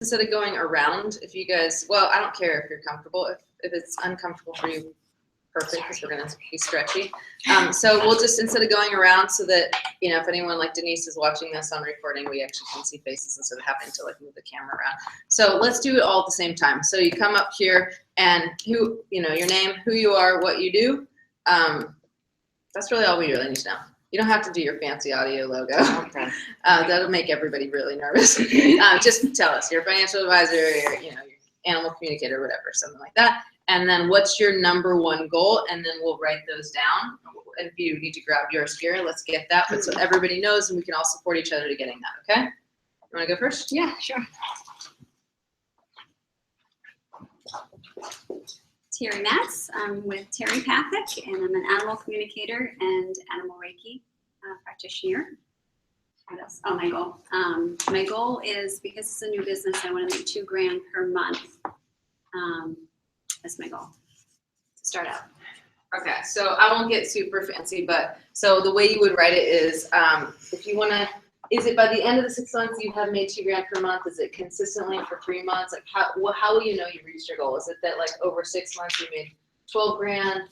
instead of going around, if you guys, well, I don't care if you're comfortable. If it's uncomfortable for you, perfect, because we're going to be stretchy. So we'll just, instead of going around, so that, you know, if anyone like Denise is watching this on recording, we actually can see faces instead of having to like move the camera around. So let's do it all at the same time. So you come up here and who, you know, your name, who you are, what you do. That's really all we really need to know. You don't have to do your fancy audio logo. Okay. That'll make everybody really nervous. Just tell us, you're a financial advisor, you're, you know, your animal communicator, whatever, something like that. And then what's your #1 goal? And then we'll write those down. And if you need to grab yours here, let's get that. But so everybody knows, and we can all support each other to getting that, okay? You want to go first? Yeah, sure. Terry Matz. I'm with Terry Pathick, and I'm an animal communicator and animal Reiki practitioner. What else? Oh, my goal. My goal is, because it's a new business, I want to make $2,000 per month. That's my goal to start out. Okay, so I won't get super fancy, but so the way you would write it is, if you want to, is it by the end of the 6 months you have made $2,000 per month? Is it consistently for 3 months? Like how will you know you reached your goal? Is it that like over 6 months you made $12,000?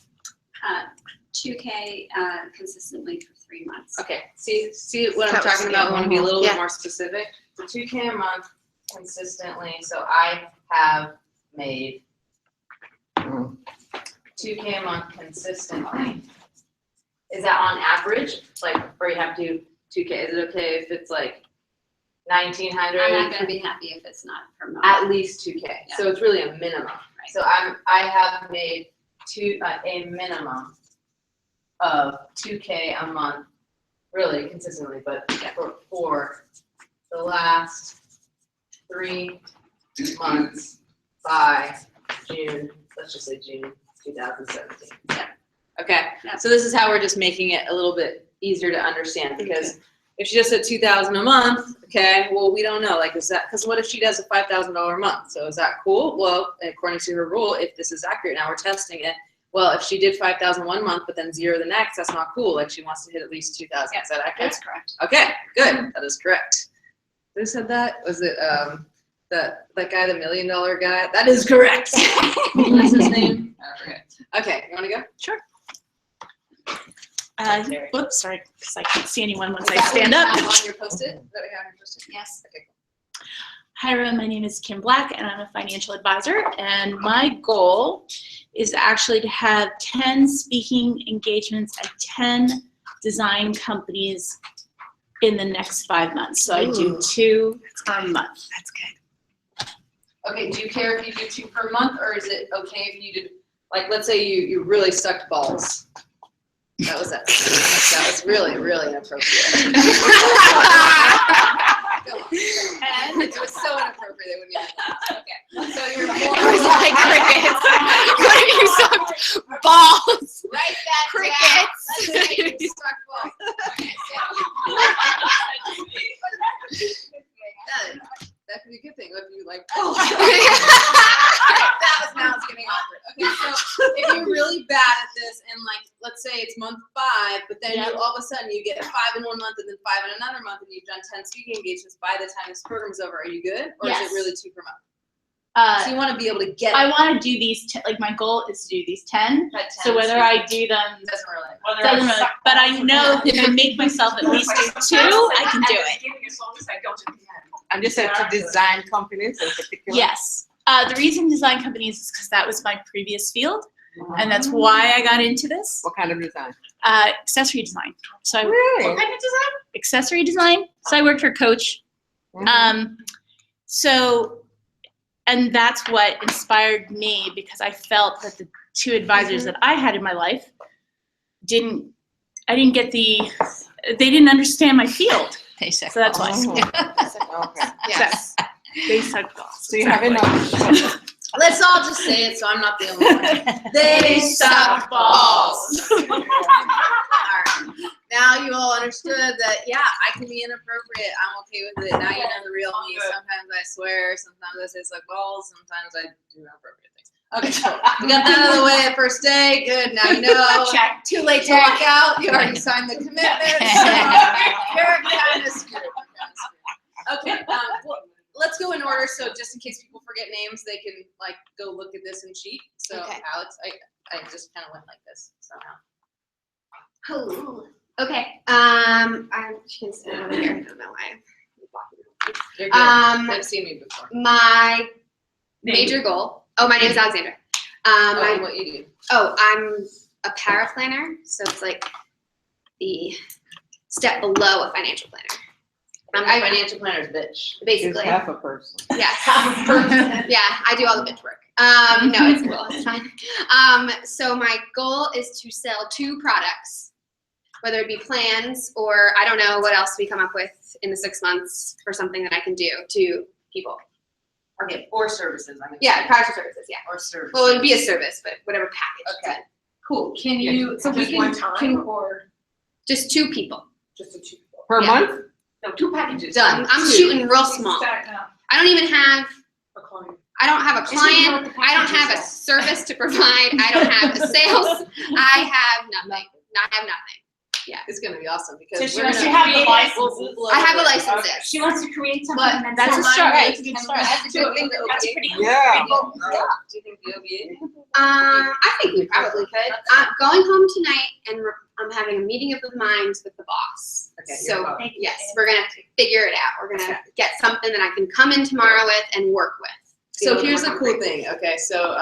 $2K consistently for 3 months. Okay, see what I'm talking about? I want to be a little bit more specific. So $2K a month consistently. So I have made $2K a month consistently. Is that on average? Like, or you have to do 2K? Is it okay if it's like 1,900? I'm not going to be happy if it's not per month. At least 2K. Yeah. So it's really a minimum. Right. So I have made a minimum of 2K a month, really consistently, but for the last 3 months by June. Let's just say June 2017. Yeah. Okay. Yeah. So this is how we're just making it a little bit easier to understand, because if she just said $2,000 a month, okay, well, we don't know. Like, is that, because what if she does a $5,000 a month? So is that cool? Well, according to her rule, if this is accurate, now we're testing it. Well, if she did $5,000 one month, but then 0 the next, that's not cool. Like, she wants to hit at least 2,000. Yeah, is that accurate? That's correct. Okay, good. That is correct. Who said that? Was it that guy, the $1 million guy? That is correct. What's his name? Okay, you want to go? Sure. Whoops, sorry, because I can't see anyone once I stand up. On your post-it? Is that what you have on your post-it? Yes. Okay, cool. Hi, everyone. My name is Kim Black, and I'm a financial advisor. And my goal is actually to have 10 speaking engagements at 10 design companies in the next 5 months. So I do 2 per month. That's good. Okay, do you care if you do 2 per month, or is it okay if you do, like, let's say you really sucked balls? That was it. That was really, really inappropriate. And it was so inappropriate they wouldn't even. Okay. So you're more like crickets. What if you sucked balls? Write that crickets. Down. Let's say you sucked balls. That could be a good thing. If you like, oh. Now it's getting awkward. Okay, so if you're really bad at this, and like, let's say it's month 5, but then you all of a sudden you get 5 in one month and then 5 in another month, and you've done 10 speaking engagements by the time this program's over. Are you good, or is it really 2 per month? So you want to be able to get. I want to do these. Like, my goal is to do these 10. So whether I do them doesn't really. But I know if I make myself at least do 2, I can do it. And you said to design companies in particular? Yes. The reason design companies is because that was my previous field, and that's why I got into this. What kind of design? Accessory design. So Really? What kind of design? Accessory design. So I worked for Coach. And that's what inspired me, because I felt that the 2 advisors that I had in my life they didn't understand my field. They suck. So that's why. Okay. Yes. They suck balls. So you have enough. Let's all just say it, so I'm not the only one. They suck balls. All right. Now you all understood that, yeah, I can be inappropriate. I'm okay with it. Now you know the real me. Sometimes I swear. Sometimes I say suck balls. Sometimes I do inappropriate things. Okay, cool. We got that out of the way at first day. Good. Now you know. Check. Too late to walk out. You already signed the commitment. So you're kind of screwed. Okay. let's go in order, so just in case people forget names, they can like go look at this and cheat. So Okay. Alex, I just kind of went like this somehow. Oh, okay. I'm just gonna stand over here. I don't know why. You're good. They've seen me before. My major goal. Oh, my name is Alexandra. And what you do? I'm a paraplanner, so it's like the step below a financial planner. I'm a financial planner's bitch. Basically. It's half a person. Yes. Yeah, I do all the bitch work. No, it's cool. It's fine. So my goal is to sell 2 products, whether it be plans or I don't know what else we come up with in the 6 months for something that I can do to people. Okay, or services. I mean. Yeah, products or services. Yeah. Or services. Well, it would be a service, but whatever package. Okay. Cool. Can Yeah. you? So just we one can, time or Just 2 people. just a 2 people? Per Yeah. month? No, 2 packages. Done. I'm shooting real small. Stack up I don't even have. a client. I don't have a Just so you know client. what the I don't have a packages service to provide. I don't have a sales. I have nothing. I have nothing. It's gonna be awesome because So she we're wants gonna to have the create it. licenses. We'll I have a blow it. license. She wants to create something But and then that's a sell it. start. Right. That's a good start. That's a good thing. That's pretty cool. Yeah. Do you think the OBA? I think we probably could. I'm going home tonight, and I'm having a meeting of the minds with the boss. Okay, your So father. yes, we're gonna figure it out. We're gonna get something that I can come in tomorrow with and work with. So here's a cool thing. Okay, so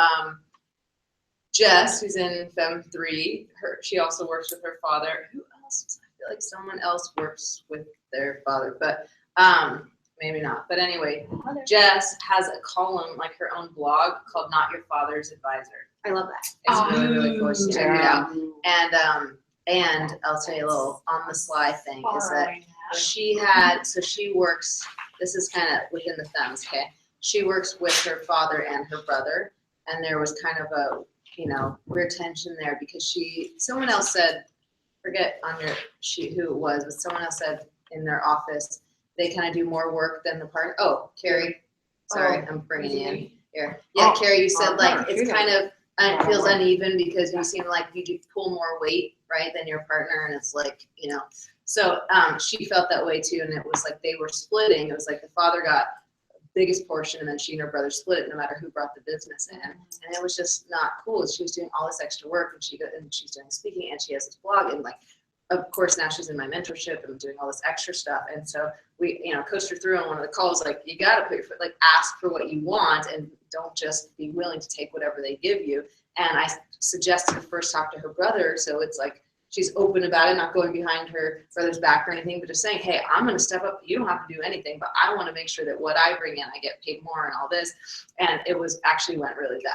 Jess, who's in FEMM 3, she also works with her father. Who else? I feel like someone else works with their father, but maybe not. But anyway, Jess has a column, like her own blog, called "Not Your Father's Advisor." I love that. It's really, really cool. So check it out. Yeah. And I'll tell you a little on the sly thing is that she works, this is kind of within the FEMMs, okay? She works with her father and her brother, and there was kind of a, weird tension there because someone else said, forget who it was, but someone else said in their office, they kind of do more work than the part, Carrie, sorry, I'm bringing you in here. Yeah, Carrie, you said like, it's kind of, it feels uneven because you seem like you do pull more weight, right, than your partner, and it's like, so she felt that way too, and it was like they were splitting. It was like the father got the biggest portion, and then she and her brother split it no matter who brought the business in, and it was just not cool. She was doing all this extra work, and she's doing speaking, and she has this blog, and like, of course, now she's in my mentorship and doing all this extra stuff, and so we, coached her through on one of the calls, like, you got to put your foot, like, ask for what you want, and don't just be willing to take whatever they give you. And I suggested first talk to her brother, so it's like she's open about it, not going behind her brother's back or anything, but just saying, hey, I'm going to step up. You don't have to do anything, but I want to make sure that what I bring in, I get paid more and all this. And it was actually went really bad.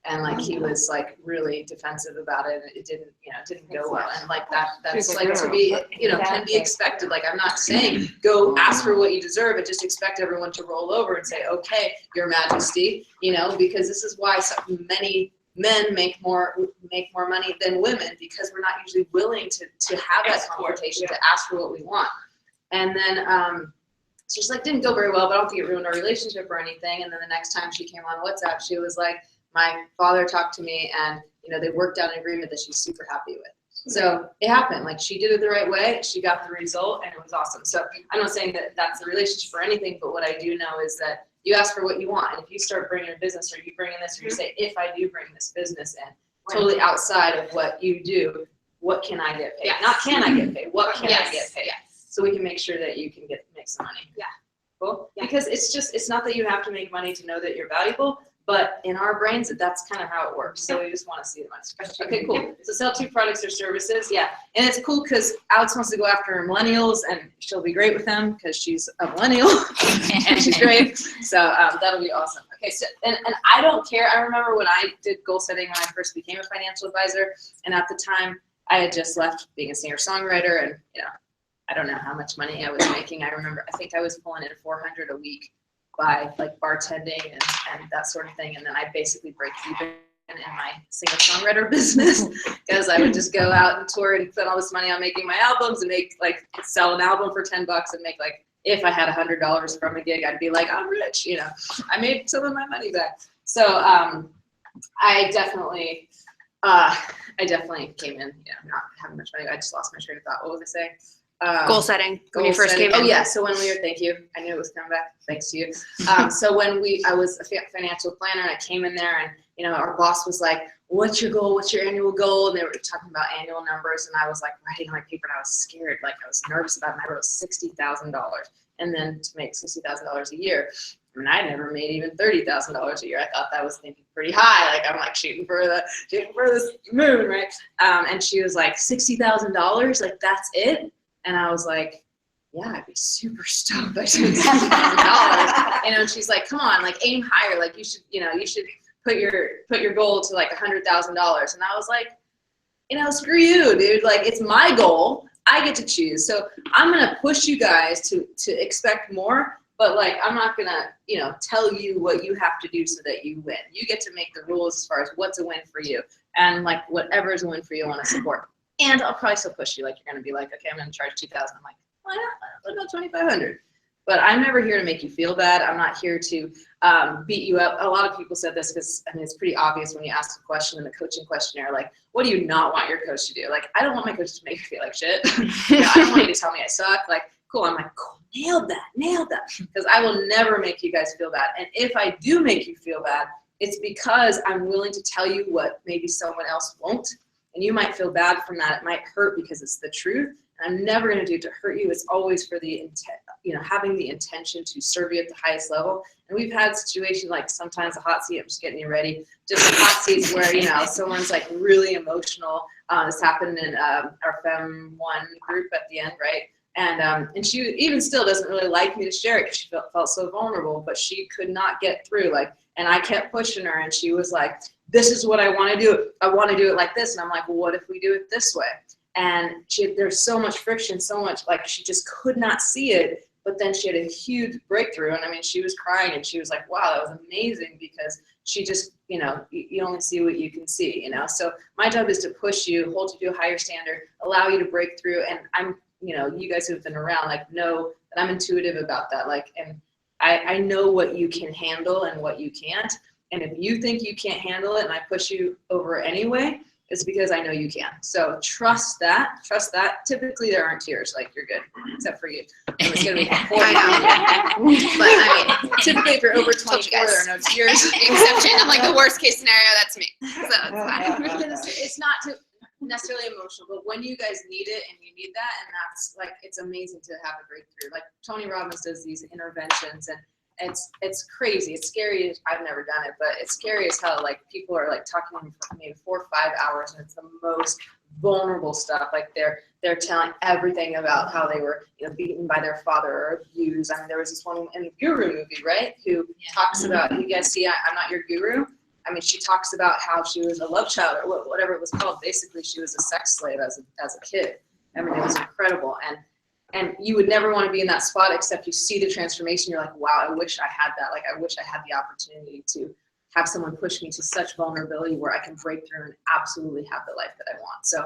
And like he was like really defensive about it, and it didn't go well. And like that's like to be, can be expected. Like, I'm not saying go ask for what you deserve, but just expect everyone to roll over and say, okay, Your Majesty, because this is why so many men make more money than women, because we're not usually willing to have that confrontation, to ask for what we want. And then so she's like, didn't go very well, but I don't think it ruined our relationship or anything. And then the next time she came on WhatsApp, she was like, my father talked to me, and they worked out an agreement that she's super happy with. So it happened. Like, she did it the right way. She got the result, and it was awesome. So I'm not saying that that's the relationship or anything, but what I do know is that you ask for what you want. And if you start bringing a business, or you bring in this, or you say, if I do bring this business in, totally outside of what you do, what can I get paid? Yes. Not can I get paid? What can I Yes. get paid? Yes. So we can make sure that you can make some money. Yeah. Cool. Yeah. Because it's not that you have to make money to know that you're valuable, but in our brains, that's kind of how it works. So we just want to see the money. Okay, cool. So sell 2 products or services. Yeah. And it's cool because Alex wants to go after millennials, and she'll be great with them because she's a millennial and she's great. So that'll be awesome. Okay. So, and I don't care. I remember when I did goal setting when I first became a financial advisor, and at the time I had just left being a singer-songwriter, and I don't know how much money I was making. I think I was pulling in $400 a week by like bartending and that sort of thing. And then I basically break even in my singer-songwriter business because I would just go out and tour and spend all this money on making my albums and sell an album for $10 and make like, if I had $100 from a gig, I'd be like, I'm rich, I made some of my money back. So I definitely came in, not having much money. I just lost my train of thought. What was I saying? Goal setting when you Goal first setting. came in. Oh yeah, so when we were, thank you. I knew it was coming back. Thanks to you. So when I was a financial planner, and I came in there, and our boss was like, "What's your goal? What's your annual goal?" And they were talking about annual numbers, and I was like writing on my paper, and I was scared, like I was nervous about it. And I wrote $60,000, and then to make $60,000 a year. I mean, I never made even $30,000 a year. I thought that was thinking pretty high. Like I'm like shooting for the moon, right? And she was like, $60,000, like that's it. And I was like, yeah, I'd be super stoked. Like $60,000. And she's like, come on, like aim higher. Like you should put your goal to like $100,000. And I was like, screw you, dude. Like it's my goal. I get to choose. So I'm gonna push you guys to expect more. But like, I'm not gonna, tell you what you have to do so that you win. You get to make the rules as far as what's a win for you, and like whatever is a win for you, I want to support. And I'll probably still push you. Like you're gonna be like, okay, I'm gonna charge $2,000. I'm like, why not? What about $2,500? But I'm never here to make you feel bad. I'm not here to beat you up. A lot of people said this because it's pretty obvious when you ask a question in the coaching questionnaire, like, what do you not want your coach to do? Like, I don't want my coach to make me feel like shit. I don't want you to tell me I suck. Like, cool. I'm like, cool, nailed that. Because I will never make you guys feel bad. And if I do make you feel bad, it's because I'm willing to tell you what maybe someone else won't. And you might feel bad from that. It might hurt because it's the truth. And I'm never going to do it to hurt you. It's always for the intent, having the intention to serve you at the highest level. And we've had situations like sometimes a hot seat, I'm just getting you ready, just hot seats where, someone's like really emotional. This happened in our FEMM 1 group at the end, right? And she even still doesn't really like me to share it because she felt so vulnerable, but she could not get through. And I kept pushing her, and she was like, this is what I want to do. I want to do it like this. And I'm like, well, what if we do it this way? And there's so much friction, so much, like she just could not see it. But then she had a huge breakthrough. And I mean, she was crying, and she was like, wow, that was amazing, because she just, you only see what you can see, So my job is to push you, hold you to a higher standard, allow you to break through. And I'm, you guys who've been around, like, know that I'm intuitive about that. Like, and I know what you can handle and what you can't. And if you think you can't handle it and I push you over anyway, it's because I know you can. So trust that. Typically there aren't tears. Like, you're good, except for you. And it's gonna be horrible. But I mean, typically if you're over 24, there are no tears. Exception. I'm like, the worst case scenario, that's me. So it's fine. Because it's not necessarily emotional, but when you guys need it and you need that, and that's like, it's amazing to have a breakthrough. Like Tony Robbins does these interventions, and it's crazy. It's scary. I've never done it, but it's scary as hell. Like, people are like talking to me for maybe 4 or 5 hours, and it's the most vulnerable stuff. Like they're telling everything about how they were, beaten by their father or abused. I mean, there was this one in the Guru movie, right? Who talks about, you guys see, I'm Not Your Guru. I mean, she talks about how she was a love child, or whatever it was called. Basically, she was a sex slave as a kid. I mean, it was incredible. And you would never want to be in that spot, except you see the transformation. You're like, wow, I wish I had that. Like, I wish I had the opportunity to have someone push me to such vulnerability where I can break through and absolutely have the life that I want. So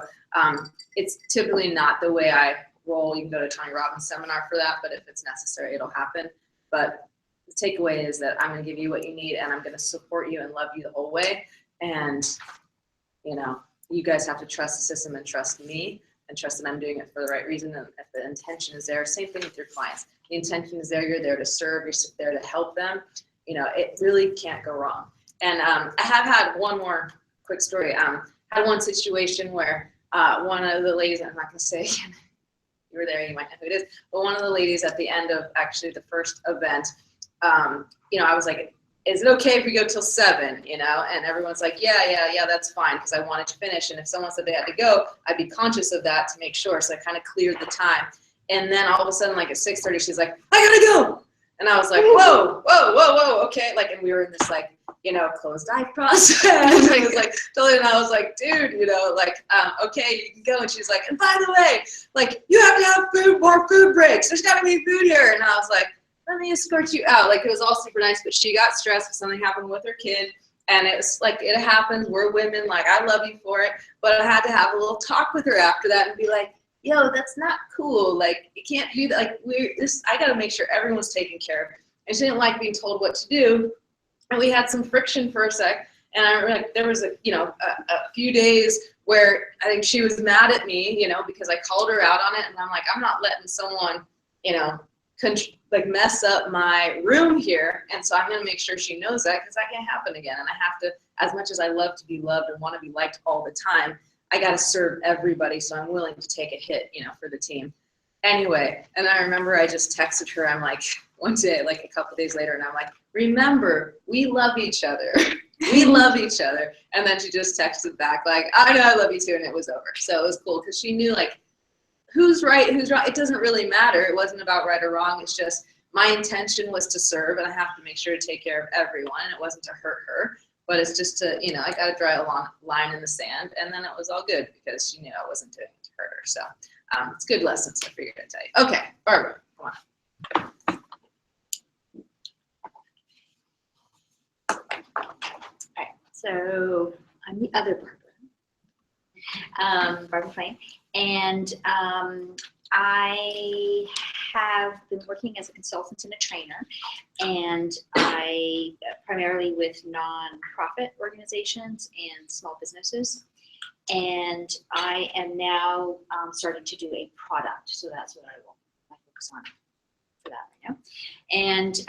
it's typically not the way I roll. You can go to Tony Robbins seminar for that, but if it's necessary, it'll happen. But the takeaway is that I'm going to give you what you need, and I'm going to support you and love you the whole way. And, you guys have to trust the system and trust me, and trust that I'm doing it for the right reason. And if the intention is there, same thing with your clients. The intention is there. You're there to serve. You're there to help them. It really can't go wrong. And I have had one more quick story. I had one situation where one of the ladies, I'm not going to say, you were there, you might know who it is, but one of the ladies at the end of actually the first event, I was like, is it okay if we go till 7, and everyone's like, yeah, that's fine, because I wanted to finish. And if someone said they had to go, I'd be conscious of that to make sure. So I kind of cleared the time. And then all of a sudden, like at 6:30, she's like, I gotta go. And I was like, whoa, okay. Like, and we were in this like, closed eye process. It was like, totally, and I was like, dude, okay, you can go. And she's like, and by the way, like, you have to have more food breaks. There's gotta be food here. And I was like, let me escort you out. Like, it was all super nice, but she got stressed because something happened with her kid. And it was like, it happens. We're women. Like, I love you for it. But I had to have a little talk with her after that and be like, yo, that's not cool. Like, you can't do that. Like, I got to make sure everyone's taken care of. And she didn't like being told what to do. And we had some friction for a sec. And I remember like, there was a few days where I think she was mad at me, because I called her out on it, and I'm like, I'm not letting someone, mess up my room here, and so I'm gonna make sure she knows that, because that can't happen again. And I have to, as much as I love to be loved and want to be liked all the time, I gotta serve everybody, so I'm willing to take a hit, for the team. Anyway, and I remember I just texted her, I'm like, one day, like a couple days later, and I'm like, remember, we love each other. We love each other. And then she just texted back like, I know I love you too, and it was over. So it was cool, because she knew like, who's right, who's wrong. It doesn't really matter. It wasn't about right or wrong. It's just my intention was to serve, and I have to make sure to take care of everyone. It wasn't to hurt her, but it's just to, I got to draw a long line in the sand, and then it was all good because she knew I wasn't doing it to hurt her. So it's good lessons I figured I'd tell you. Okay, Barbara, come on. Alright, so I'm the other Barbara, Barbara Flame, and I have been working as a consultant and a trainer, and I primarily with nonprofit organizations and small businesses, and I am now starting to do a product, so that's what I will focus on for that right now, and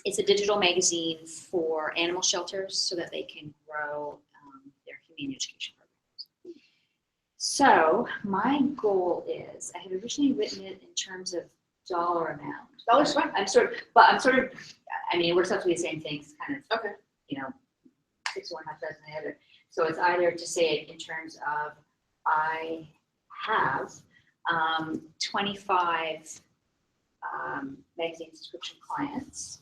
it's a digital magazine for animal shelters so that they can grow their humane education programs. So my goal is, I had originally written it in terms of dollar amount. Dollar's fine. I mean, it works out to be the same things, kind of, Okay. 6 of one, half dozen the other. So it's either to say it in terms of, I have 25 magazine subscription clients.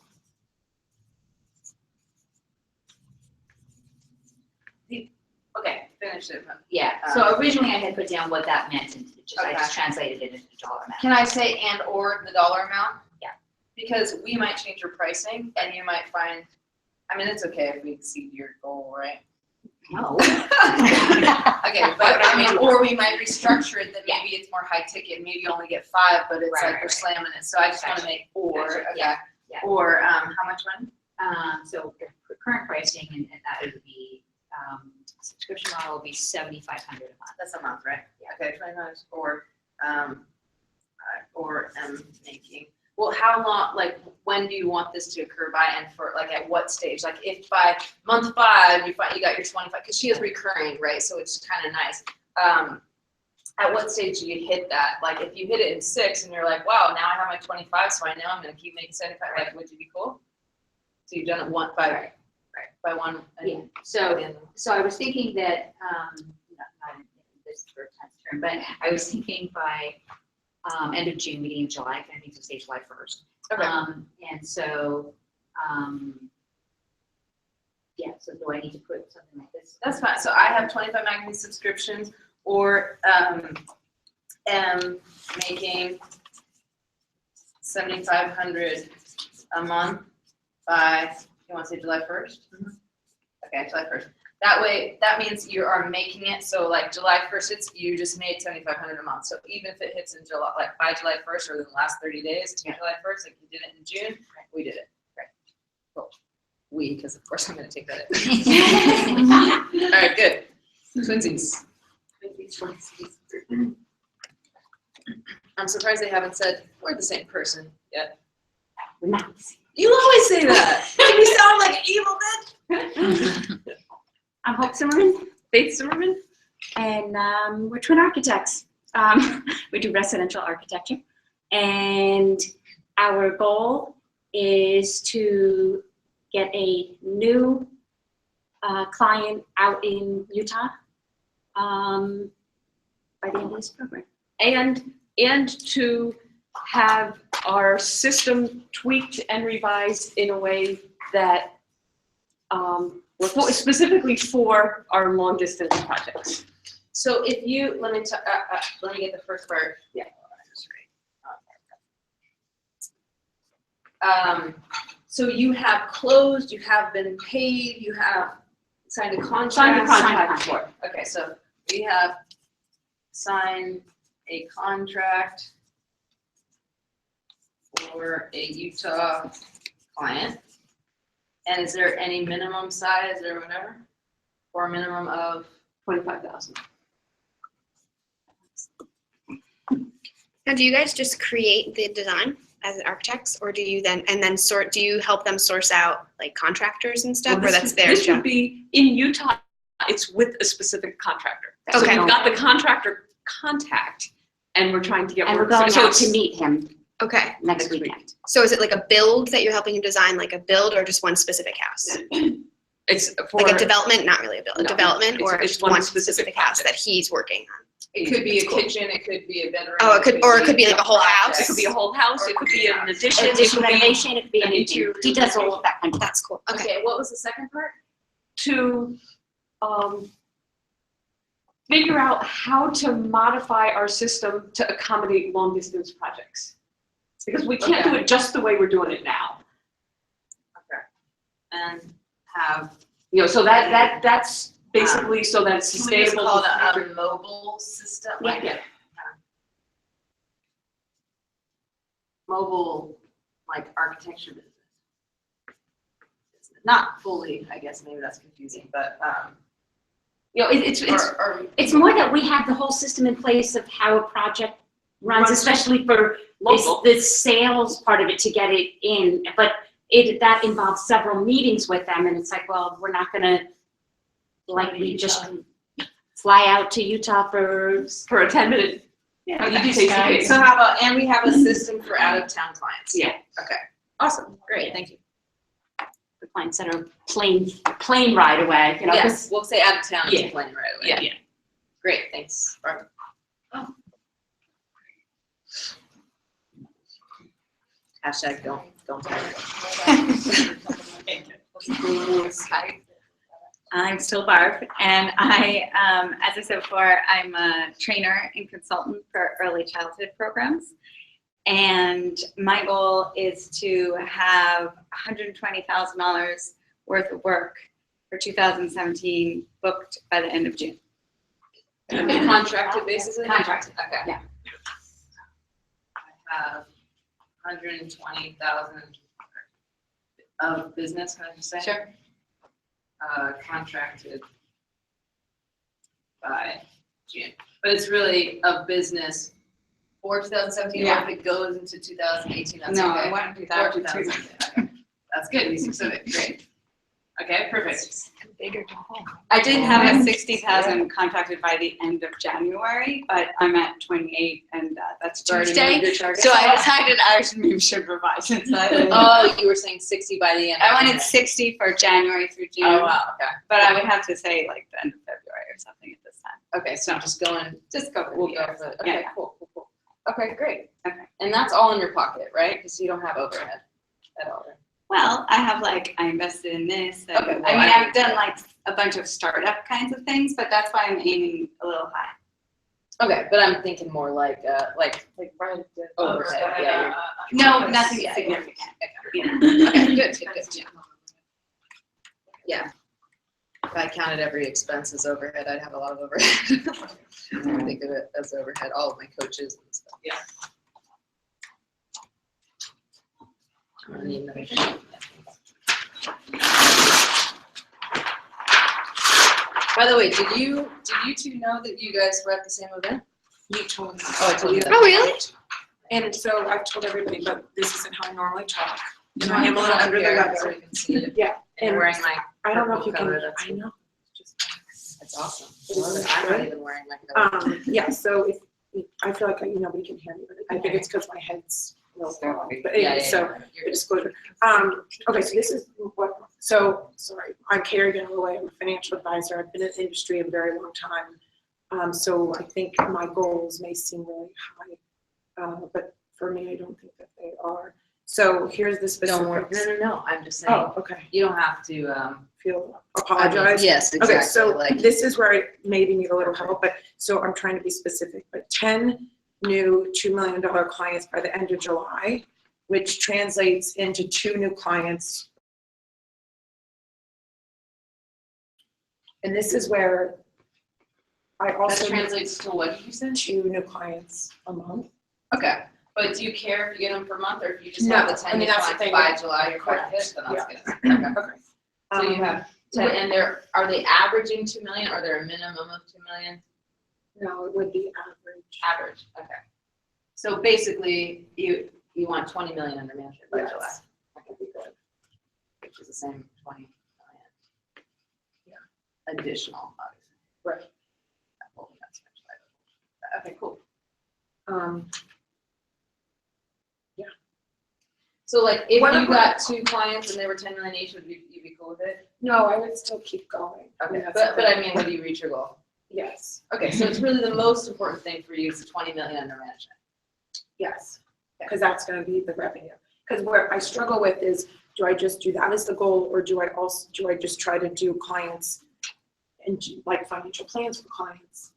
Okay, finish it. Yeah, so originally I had put down what that meant, and I just translated it into dollar amount. Can I say and or the dollar amount? Yeah. Because we might change your pricing, and you might find, I mean, it's okay if we exceed your goal, right? No. Okay, but I mean, or we might restructure it, that maybe it's more high ticket, maybe you only get 5, but it's like we're slamming it, so I just wanna make or, Gotcha. okay. Yeah. Or, how much money? So the current pricing, and that would be, subscription model will be $7,500 a month. That's a month, right? Yeah. Okay, 25 or making. Well, how long, like, when do you want this to occur by, and for, like, at what stage? Like, if by month 5, you find you got your 25, because she is recurring, right? So it's kind of nice. At what stage do you hit that? Like, if you hit it in 6 and you're like, wow, now I have my 25, so I know I'm going to keep making 75, like, would you be cool? So you've done it by one. And Yeah. So I was thinking that, not in this first time term, but I was thinking by end of June, beginning of July, I think to say July 1st. Okay. And so, yeah, so do I need to put something like this? That's fine. So I have 25 magazine subscriptions, or am making 7,500 a month by, you want to say July 1st? Mm-hmm. Okay, July 1st. That way, that means you are making it, so like July 1st, you just made 7,500 a month. So even if it hits in July, like by July 1st or the last 30 days to July 1st, like you did it in June, we did it. Right. Cool. We, because of course I'm going to take that in. All right, good. Twinsies. I'm surprised they haven't said we're the same person yet. We're not the same. You always say that. You sound like an evil bitch. I'm Hope Zimmerman, Faith Zimmerman. and we're twin architects. We do residential architecture, and our goal is to get a new client out in Utah by the end of this program. And to have our system tweaked and revised in a way that specifically for our long distance projects. So if you, let me get the first part. Yeah. So you have closed, you have been paid, you have signed a contract. Signed a contract for it. Okay, so we have signed a contract for a Utah client. And is there any minimum size or whatever? Or a minimum of? 25,000. Now, do you guys just create the design as architects, or do you then do you help them source out like contractors and stuff, or that's their This job? would be, in Utah, it's with a specific contractor. So Okay. we've got the contractor contact, and we're trying to get And we're work. going So out it's- to meet him Okay. next week. weekend. So is it like a build that you're helping him design, like a build, or just one specific house? It's for. Like a development, not really a build, a No, development, it's- or it's just one one specific specific house that project. he's working on? It could be a kitchen, it could be a bedroom. Oh, it could be like a whole house? It could be a whole house, it could be an addition, it Addition could be renovation, it could be an anything. interior He does all of that kind of stuff. That's cool. Okay. Okay, what was the second part? to figure out how to modify our system to accommodate long distance projects. Because we can't do it just the way we're doing it now. And have. So that's basically so that it's Can we just sustainable. call for it future- a mobile system? Yeah. Like mobile, like architecture business. It's not fully, I guess, maybe that's confusing, but, It's more that we have the whole system in place of how a project runs, especially for Local. the sales part of it to get it in. But that involves several meetings with them, and it's like, well, we're not gonna, like, we just fly out to Utah for For a 10-minute. Yeah. You do face-to-face. So how about, and we have a system for out-of-town clients? Yeah. Okay, awesome, great, thank you. the clients that are plane ride away, 'cause- Yes, we'll say out-of-town Yeah. to plan right away. Yeah. Great, thanks, Barbara. Hashtag don't tag. I'm still Barb, and I, as I said before, I'm a trainer and consultant for early childhood programs. And my goal is to have $120,000 worth of work for 2017 booked by the end of June. Contracted basis? is it? Contracted, Okay. yeah. I have 120,000 of business, can I just say? Sure. Contracted by June, but it's really a business for 2017, or if it goes into 2018, that's No, okay? I want to do For that. 2017, okay. That's good, be specific, great. Okay, perfect. I did have a 60,000 contracted by the end of January, but I'm at 28, and that's Already Tuesday. moved your target. So I decided I should revise it. So Oh, you were saying 60 by the end. I of wanted January. 60 for January through June. Oh, wow, okay. But I would have to say like the end of February or something at this time. Okay, so just going, Just go for we'll the go years. for, okay, Yeah. cool. Okay, great. Okay. And that's all in your pocket, right? Because you don't have overhead at all, right? Well, I have I invested in this. And, Okay, well, I mean, I- I've done like a bunch of startup kinds of things, but that's why I'm aiming a little high. Okay, but I'm thinking more like Brian did overhead, yeah. No, nothing Yeah, significant. Yeah. Okay, good. Yeah. If I counted every expense as overhead, I'd have a lot of overhead. I think of it as overhead, all of my coaches and stuff. Yeah. I don't need another sheet. By the way, did you two know that you guys were at the same event? You told me. Oh, I told you that. Oh, really? And so I've told everybody, but this isn't how I normally talk. You I am a little under the weather. So you can see it. Yeah, And and wearing my, I don't know if you purple can, cover, that's I know. that's awesome. It is I'm not good. even wearing my cover. Yeah, so if, I feel like nobody can hear me, but I think it's because my head's a little wrong. But Yeah, anyway, so, You're for just disclosure. Okay, so this is what, sorry, I'm Carrie Galloway, I'm a financial advisor, I've been in the industry a very long time. So I think my goals may seem really high, but for me, I don't think that they are. So here's the specifics. don't worry. No. I'm just saying, Oh, okay, you don't have to, feel, apologize. Yes, exactly. Okay, so Like, this is where I maybe need a little help, but, so I'm trying to be specific, but 10 new $2 million clients by the end of July, which translates into 2 new clients. And this is where I that also need translates to what did you say? 2 new clients a month. Okay, But do you care if you get them per month, or if you just No, have the I 10 mean, new that's the clients thing. by July, you're Correct. hit, then that's Yeah. good. Okay. Okay. So you have 10, and are they averaging 2 million, or are there a minimum of 2 million? No, it would be average. Average, okay. So basically, you want 20 million under management by Yes. July, That would be good. which is the same 20 million. Yeah. Additional, obviously. Right. Okay, cool. Um, So like, if One you of got 2 clients and they were 10 million each, would you be cool with it? no, I would still keep going. I mean, Okay, that's but I mean, would you reach your goal? yes, Okay, so it's really the most important thing for you is the 20 million under management. yes, because that's gonna be the revenue. Because where I struggle with is, do I just do that as the goal, or do I just try to do clients and like financial plans for clients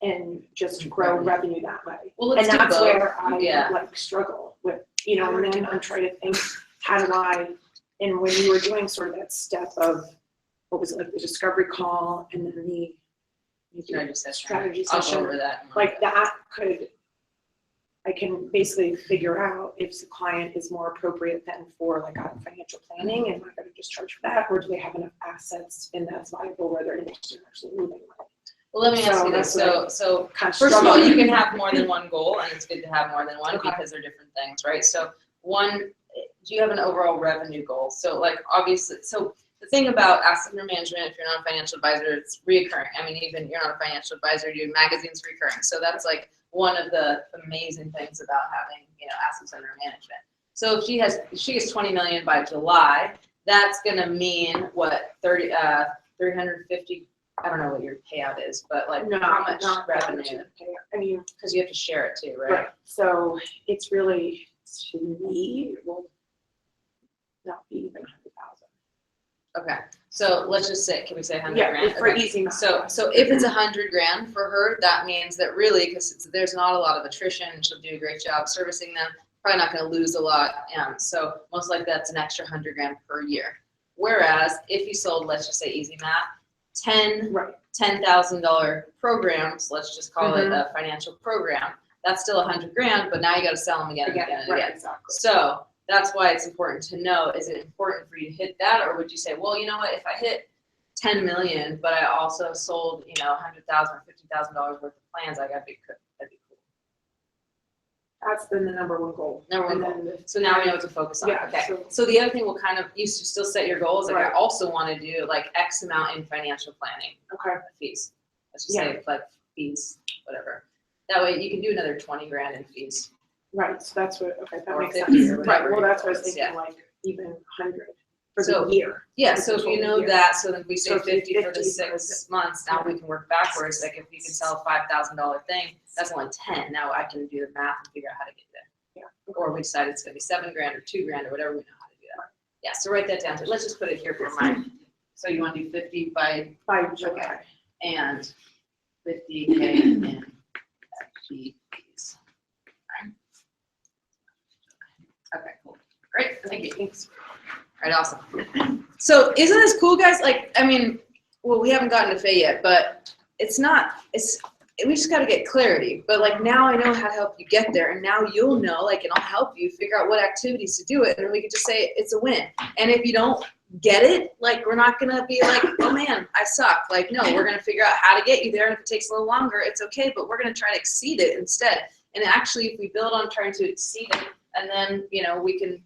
and just grow revenue that way? Well, And let's do that's both. where I Yeah. like struggle with, and then I'm trying to think, how do I, and when you were doing sort of that step of, what was it, like the discovery call and then the strategy I'll go session, over that. like that I can basically figure out if the client is more appropriate then for like a financial planning, and am I gonna just charge for that, or do they have enough assets and that's viable where they're interested in actually moving money? Well, let me ask So you this, that's so Kind of first of all, struggle. you can have more than one goal, and it's good to have more than one Okay. because they're different things, right? So one, do you have an overall revenue goal? So like, obviously, so the thing about asset under management, if you're not a financial advisor, it's reoccurring. I mean, even you're not a financial advisor, you do magazines recurring. So that's like one of the amazing things about having, assets under management. So if she gets 20 million by July, that's gonna mean what, 350, I don't know what your payout is, but like No, how much not that much revenue? in pay. I mean, Because you have to share it too, right? right, so it's really, to me, it will not be even 100,000. Okay, so let's just say, can we say 100 Yeah, grand? for Okay. easy math. So if it's 100 grand for her, that means that really, because there's not a lot of attrition, and she'll do a great job servicing them, probably not gonna lose a lot, so most likely that's an extra 100 grand per year. Whereas if you sold, let's just say easy math, 10 Right, $10,000 programs, let's just call it a financial program, that's still 100 grand, but now you gotta sell them again and again and right, again. exactly. So that's why it's important to know, is it important for you to hit that, or would you say, well, you know what, if I hit 10 million, but I also sold, $100,000 or $50,000 worth of plans, that'd be cool. That's been the number one goal. Number one And goal. then the- So now we know what to focus on. Yeah, Okay. so- So the other thing will kind of, you should still set your goals. Like I Right. also want to do like X amount in financial planning Okay, fees. Let's just say like fees, whatever. That way you can do another 20 grand in fees. right, so that's what, okay, that Or makes 50 sense. or Right, whatever well, that's what I was it is, thinking, yeah. like even 100 for So- the year. Yeah, so if you know Yeah. that, so then if we say So if you 50 for the 50 for 6 months, now we can work backwards. Like if you can sell a $5,000 thing, that's only 10. Now I can do the math and figure out how to get there. Yeah. Or we decide it's gonna be 7 grand or 2 grand or whatever, we know how to do that. Yeah, so write that down. Let's just put it here for mine. So you wanna do 50 by, By July. and 50K in FGPs. Okay, cool. Great, thank you. Thanks. All right, awesome. So isn't this cool, guys? Like, I mean, well, we haven't gotten to Faye yet, but we just gotta get clarity. But like now I know how to help you get there, and now you'll know, like, and I'll help you figure out what activities to do it, and then we can just say it's a win. And if you don't get it, like, we're not gonna be like, oh man, I suck. Like, no, we're gonna figure out how to get you there, and if it takes a little longer, it's okay, but we're gonna try to exceed it instead. And actually, if we build on trying to exceed it, and then, we can,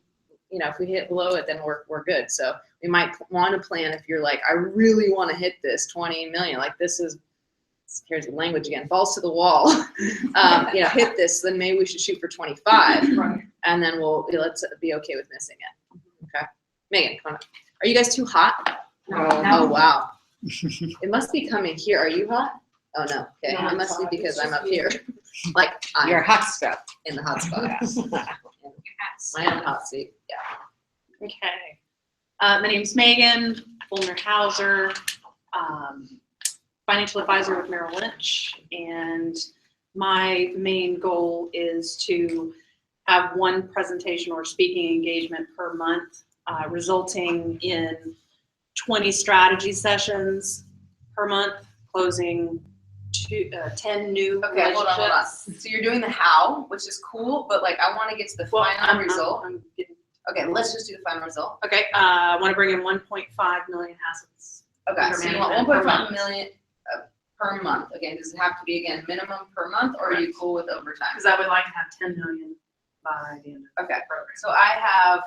if we hit below it, then we're good. So we might want to plan if you're like, I really want to hit this 20 million, like this is, here's the language again, balls to the wall, hit this, then maybe we should shoot for 25, Right. and then let's be okay with missing it. Okay. Megan, come on. Are you guys too hot? No. Oh, wow. It must be coming here. Are you hot? Oh, no. Okay. No, It must be it's because I'm just up here. Like, You're I'm hot stuff. in the hot spot. My own hot seat. Yeah. Okay. My name's Megan Fulmer Hauser, financial advisor with Merrill Lynch, and my main goal is to have one presentation or speaking engagement per month, resulting in 20 strategy sessions per month, closing 10 new Okay, hold on. relationships. So you're doing the how, which is cool, but like I want to get to the final result. Okay, let's just do the final result. Okay, I want to bring in 1.5 million assets. Okay, Under so you want management per 1.5 month. million per month. Okay, does it have to be again minimum per month, or are you cool with overtime? Because I would like to have 10 million by the end of Okay, the program. so I have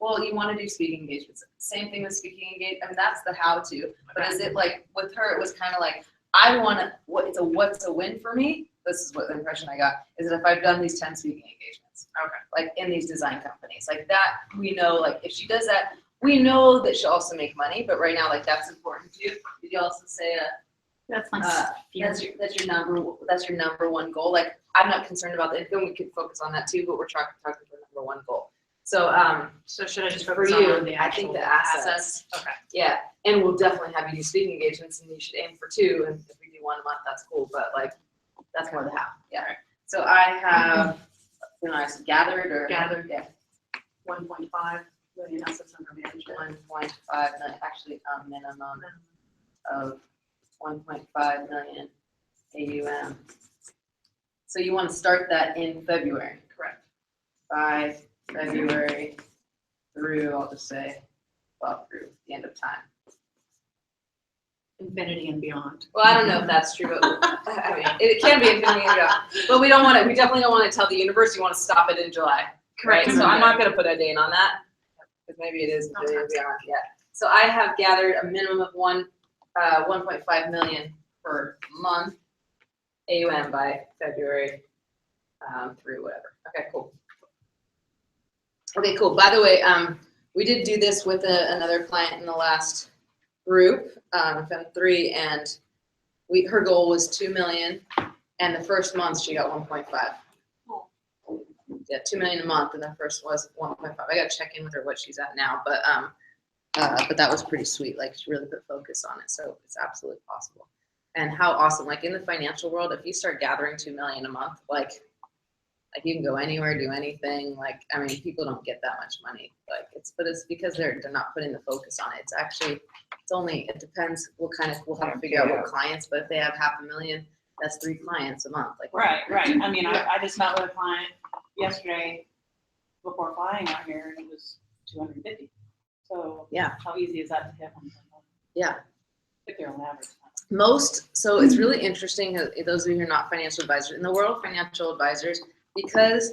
well, you want to do speaking engagements. Same thing with speaking engagement. I mean, that's the how to. But is it like with her? It was kind of like I want to. What's a win for me? This is what the impression I got is that if I've done these 10 speaking engagements, okay, like in these design companies, like that, we know like if she does that, we know that she'll also make money. But right now, like that's important too. Did you also say That's my that's your number one goal? Like I'm not concerned about the income. We could focus on that too, but we're talking for number one goal. So So should I just for focus you, on the I think actual the assets. Okay. Yeah, and we'll definitely have you do speaking engagements, and you should aim for 2. And if we do 1 a month, that's cool. But like, that's more the how. Yeah. So I have, I said gathered. Yeah. 1.5 million assets under management. 1.5 million, actually a minimum of 1.5 million AUM. So you want to start that in February. Correct. By February through, I'll just say, through the end of time. Infinity and beyond. Well, I don't know if that's true, but I mean, it can be infinity and beyond. But we definitely don't want to tell the universe you want to stop it in July. Correct. Right? So I'm not going to put a date on that, because maybe it is infinity and beyond. Yeah. So I have gathered a minimum of 1.5 million per month AUM by February through whatever. Okay, cool. Okay, cool. By the way, we did do this with another client in the last group, FEMM3, and her goal was 2 million, and the first month she got 1.5. Yeah, 2 million a month, and the first was 1.5. I got to check in with her what she's at now, but that was pretty sweet. Like she really put focus on it, so it's absolutely possible. And how awesome! Like in the financial world, if you start gathering 2 million a month, like you can go anywhere, do anything. Like, I mean, people don't get that much money. Like but it's because they're not putting the focus on it. It's actually, it depends we'll have to figure out what clients, but if they have $500,000, that's 3 clients a month. Like Right. I mean, I just met with a client yesterday before flying out here, and it was 250. So yeah, how easy is that to hit on someone? Yeah. If they're on average. So it's really interesting, those of you who are not financial advisors, in the world of financial advisors, because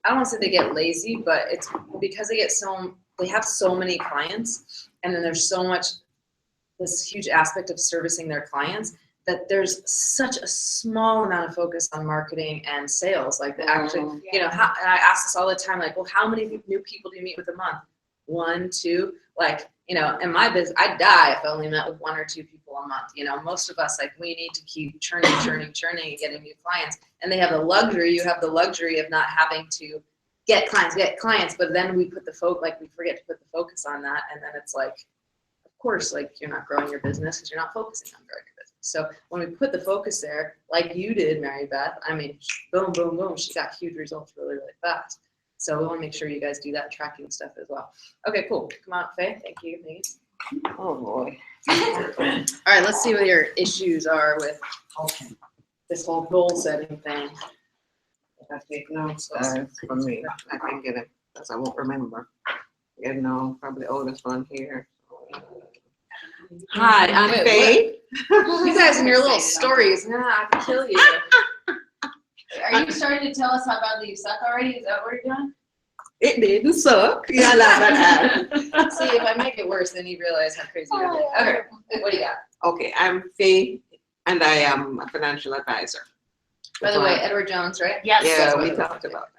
I don't want to say they get lazy, but it's because they have so many clients, and then there's this huge aspect of servicing their clients, that there's such a small amount of focus on marketing and sales. Like actually, and I ask this all the time, like, well, how many new people do you meet with a month? 1, 2, like, in my business, I'd die if I only met with 1 or 2 people a month. Most of us, like, we need to keep churning and getting new clients. And you have the luxury of not having to get clients, but then we put we forget to put the focus on that. And then it's like, of course, like you're not growing your business because you're not focusing on growing your business. So when we put the focus there, like you did, Mary Beth, I mean, boom, boom, boom, she got huge results really, really fast. So we want to make sure you guys do that tracking stuff as well. Okay, cool. Come on, Faye. Thank you. Oh boy. All right, let's see what your issues are with this whole goal setting thing. I take notes for me. I can get it because I won't remember. Probably oldest one here. Hi, I'm Faye. You guys and your little stories. I can kill you. Are you starting to tell us how badly you suck already? Is that what you're doing? It didn't suck. Yeah, I love that. See, if I make it worse, then you realize how crazy you're being. Okay, what do you got? Okay, I'm Faye, and I am a financial advisor. By the way, Edward Jones, right? Yes. Yeah, we talked about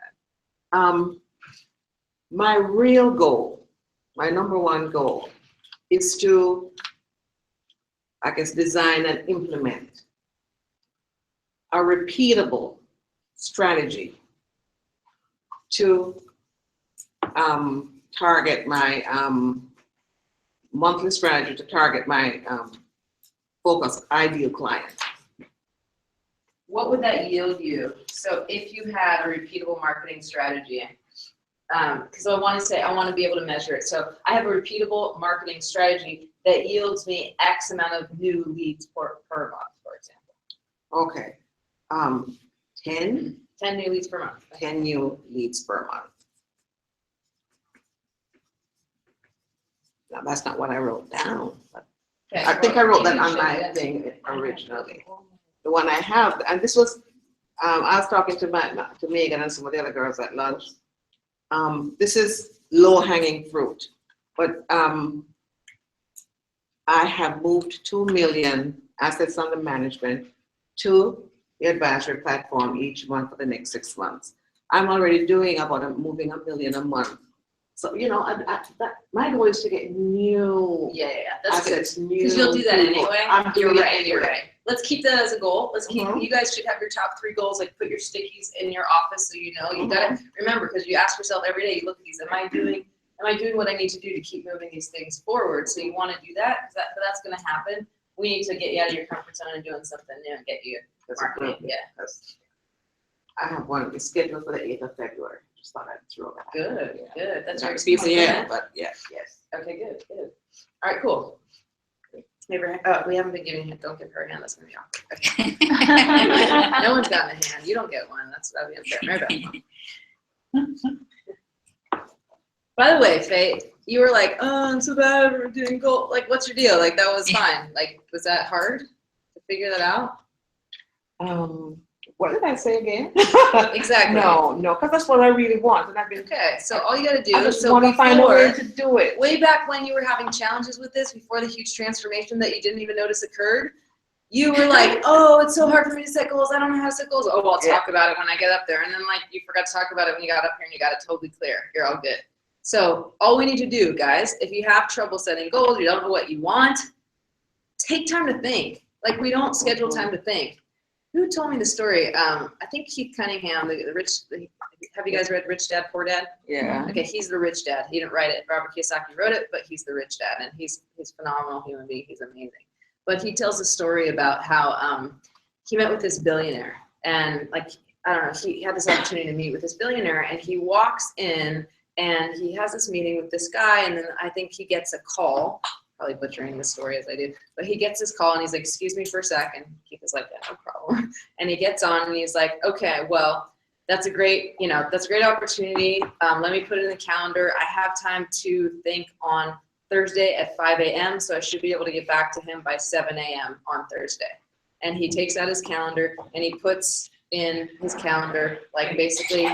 that. My real goal, my number one goal, is to, I guess, design and implement a repeatable strategy to target my monthly strategy to target my focus ideal client. What would that yield you? So if you had a repeatable marketing strategy, because I want to be able to measure it. So I have a repeatable marketing strategy that yields me X amount of new leads per month, for example. Okay. 10 new leads per month. 10 new leads per month. Now, that's not what I wrote down, but Okay, I think I wrote that maybe on you my should, thing originally. The one I have, and this was, I was talking to Megan and some of the other girls at lunch. This is low hanging fruit, but I have moved 2 million assets under management to the advisory platform each month for the next 6 months. I'm already doing moving $1 million a month. So, you know, my goal is to get new Yeah, that's good. assets, new. Because you'll do that people. anyway. I'm doing You're it right, you're anyway. right. Let's keep that as a goal. Let's keep, Mhm. you guys should have your top 3 goals, like put your stickies in your office so you know. You gotta remember, because you ask yourself every day, you look at these, am I doing what I need to do to keep moving these things forward? So you wanna do that, because that's gonna happen. We need to get you out of your comfort zone and doing something new and get you marketing, yeah. I have one scheduled for the 8th of February. Just thought I'd throw that. Good, good. That's your Piece of excuse. yeah, but yes. Okay, good. All right, cool. Maybe, we haven't been giving, don't give her a hand, that's gonna be awkward. Okay. No one's gotten a hand, you don't get one, that'd be unfair. Mary Beth. By the way, Faye, you were like, oh, I'm so bad at doing goal, like, what's your deal? Like, that was fine, like, was that hard to figure that out? What did I say again? Exactly. No, because that's what I really want, and I've been. Okay, so all you gotta do I is, just so want to find a way before, to do it. way back when you were having challenges with this, before the huge transformation that you didn't even notice occurred, you were like, oh, it's so hard for me to set goals. I don't know how to set goals. Oh, well, I'll talk about it when I get up there. And then like you forgot to talk about it when you got up here and you got it totally clear. You're all good. So all we need to do, guys, if you have trouble setting goals, you don't know what you want, take time to think. Like we don't schedule time to think. Who told me the story? I think Keith Cunningham, the rich, have you guys read Rich Dad, Poor Dad? Yeah. Okay, he's the rich dad. He didn't write it. Robert Kiyosaki wrote it, but he's the rich dad, and he's a phenomenal human being. He's amazing. But he tells a story about how he met with this billionaire, and like, I don't know, he had this opportunity to meet with this billionaire, and he walks in, and he has this meeting with this guy, and then I think he gets a call, probably butchering the story as I do, but he gets his call, and he's like, excuse me for a second. Keith is like, yeah, no problem. And he gets on, and he's like, okay, well, that's a great opportunity. Let me put it in the calendar. I have time to think on Thursday at 5 a.m. So I should be able to get back to him by 7 a.m. on Thursday. And he takes out his calendar and he puts in his calendar, like basically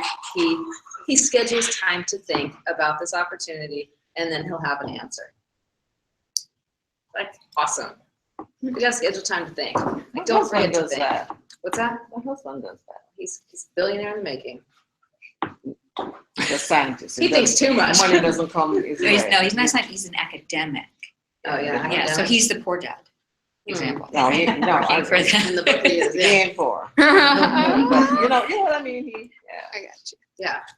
he schedules time to think about this opportunity and then he'll have an answer. Like, awesome. We gotta schedule time to think. Like, don't forget to think. That. What's that? My husband does that. He's a billionaire in the making. The scientist. He thinks too much. Money doesn't come his way. No, he's not a scientist, he's an academic. Oh, yeah. Yeah, so he's the poor dad example. No, Okay, in for the- In the book he is, He yeah. ain't poor. But, you know what I mean? I got you.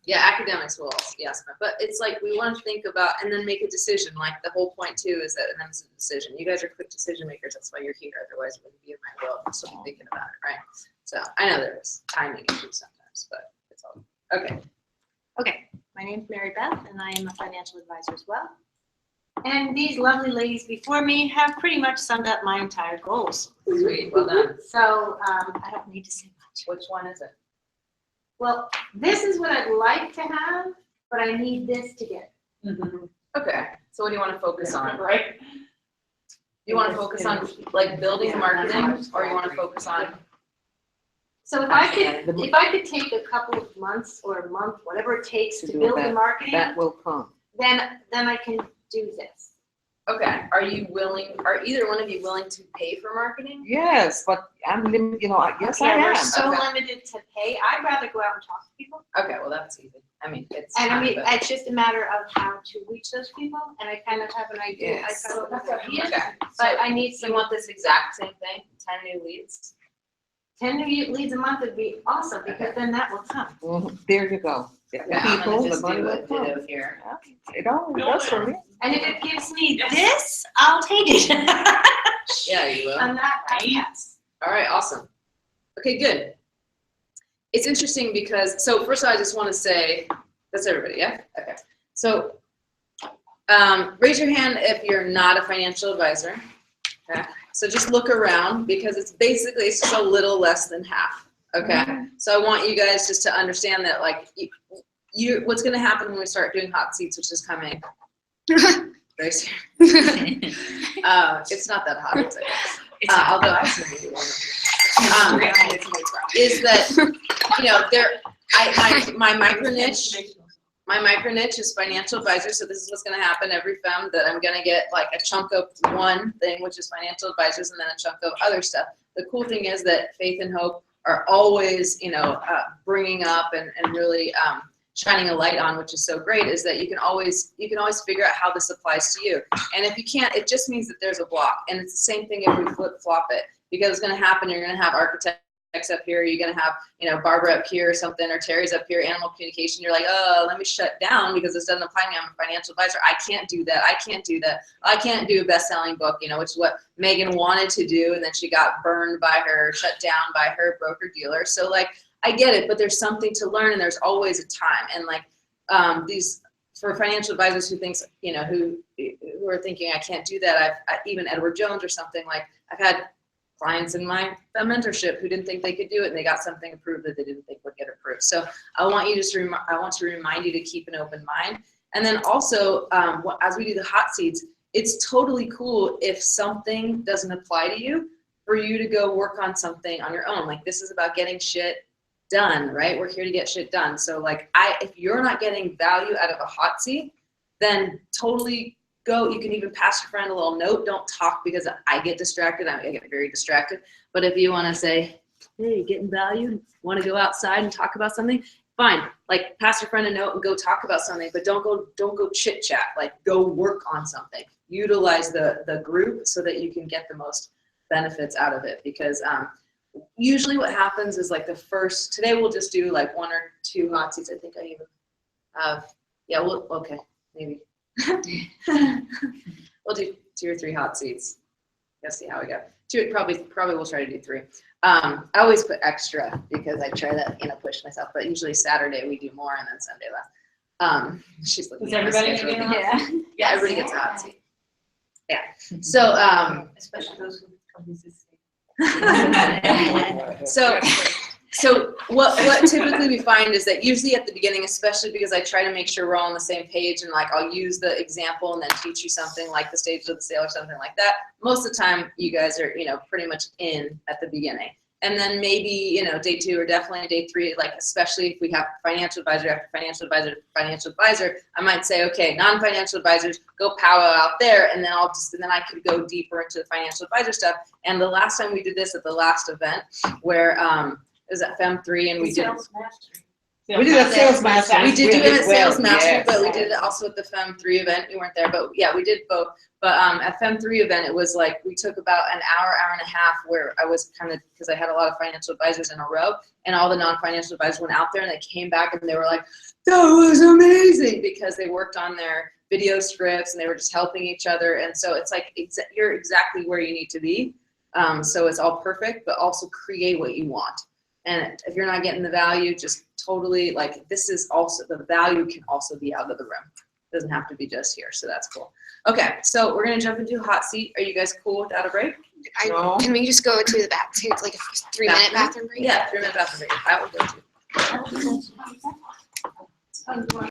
Yeah, academics will, yes, but it's like we want to think about and then make a decision. Like the whole point too is that then it's a decision. You guys are quick decision makers. That's why you're here. Otherwise, you wouldn't be in my world. You'd still be thinking about it, right? So I know there's timing issues sometimes, but it's all okay. Okay, my name's Mary Beth, and I am a financial advisor as well. And these lovely ladies before me have pretty much summed up my entire goals. Sweet, well done. So I don't need to say much. Which one is it? Well, this is what I'd like to have, but I need this to get Okay, so what do you want to focus on? right. You want to focus on like building marketing, or you want to focus on? So if I could take a couple of months or a month, whatever it takes to do build the that. marketing, That will come. then I can do this. Okay, are either one of you willing to pay for marketing? Yes, but I'm limited, yes, I We're am. so Okay. limited to pay. I'd rather go out and talk to people. Okay, well that's easy. I mean, it's. And I fine, mean, but- it's just a matter of how to reach those people, and I kind of have an idea. Yes. I kind of have an idea, Okay, but I need so some, you want this exact same thing, 10 new leads? 10 new leads a month would be awesome, because then that will come. Mhm. There you go. Yeah, Okay, I'm people, gonna the just money do will a come. ditto here. It always does for me. And if it gives me this, I'll take it. Yeah, you will. And that, yes. All right, awesome. Okay, good. It's interesting because, so first of all, I just want to say, That's everybody, yeah? Okay. So raise your hand if you're not a financial advisor. Okay. So just look around because it's just a little less than half. Okay. So I want you guys just to understand that like what's going to happen when we start doing hot seats, which is coming very soon. It's not that hot. Although I see is that, you know, my micro niche is financial advisor. So this is what's going to happen every FEMM, that I'm going to get like a chunk of one thing, which is financial advisors, and then a chunk of other stuff. The cool thing is that Faith and Hope are always, you know, bringing up and really shining a light on, which is so great, is that you can always figure out how this applies to you. And if you can't, it just means that there's a block. And it's the same thing if we flip flop it, because it's going to happen. You're going to have architects up here. You're going to have, you know, Barbara up here or something, or Terry's up here, animal communication. You're like, oh, let me shut down because this doesn't apply to me. I'm a financial advisor. I can't do that. I can't do that. I can't do a best-selling book, you know, which is what Megan wanted to do. And then she got burned by shut down by her broker dealer. So like, I get it, but there's something to learn, and there's always a time. And like for financial advisors who thinks, you know, who are thinking I can't do that. Even Edward Jones or something, like I've had clients in my mentorship who didn't think they could do it, and they got something approved that they didn't think would get approved. So I want you I want to remind you to keep an open mind. And then also, as we do the hot seats, it's totally cool if something doesn't apply to you for you to go work on something on your own. Like this is about getting shit done, right? We're here to get shit done. So like if you're not getting value out of a hot seat, then totally go. You can even pass your friend a little note. Don't talk because I get distracted. I get very distracted. But if you want to say, hey, getting value, want to go outside and talk about something, fine. Like pass your friend a note and go talk about something, but don't go chit chat. Like go work on something. Utilize the group so that you can get the most benefits out of it, because usually what happens is like today we'll just do like 1 or 2 hot seats. I think I even have, okay, maybe. We'll do 2 or 3 hot seats. Let's see how we go. 2, probably we'll try to do 3. I always put extra because I try to, you know, push myself, but usually Saturday we do more and then Sunday less. She's looking Is at my everybody schedule. gonna get a hot seat? Yeah, everybody gets a hot seat. Yeah. So, Especially those who come visit. So what typically we find is that usually at the beginning, especially because I try to make sure we're all on the same page, and like I'll use the example and then teach you something like the stage of the sale or something like that. Most of the time you guys are, you know, pretty much in at the beginning. And then maybe, you know, day 2 or definitely day 3, like especially if we have financial advisor after financial advisor, I might say, okay, non-financial advisors, go powwow out there, and then then I could go deeper into the financial advisor stuff. And the last time we did this at the last event, where it was at FEMM 3, and we did a sales mastery. We did do it at sales mastery, but we did it also at the FEMM 3 event. You weren't there, but yeah, we did both. But at FEMM 3 event, it was like we took about an hour and a half, where I was kind of, because I had a lot of financial advisors in a row, and all the non-financial advisors went out there and they came back and they were like, that was amazing, because they worked on their video scripts and they were just helping each other. And so it's like you're exactly where you need to be. So it's all perfect, but also create what you want. And if you're not getting the value, just totally, like, this is also, the value can also be out of the room. It doesn't have to be just here, so that's cool. Okay, so we're gonna jump into a hot seat. Are you guys cool without a break? No. Can we just go to the back, to like a 3-minute bathroom break? Yeah, 3-minute bathroom break. I will go too.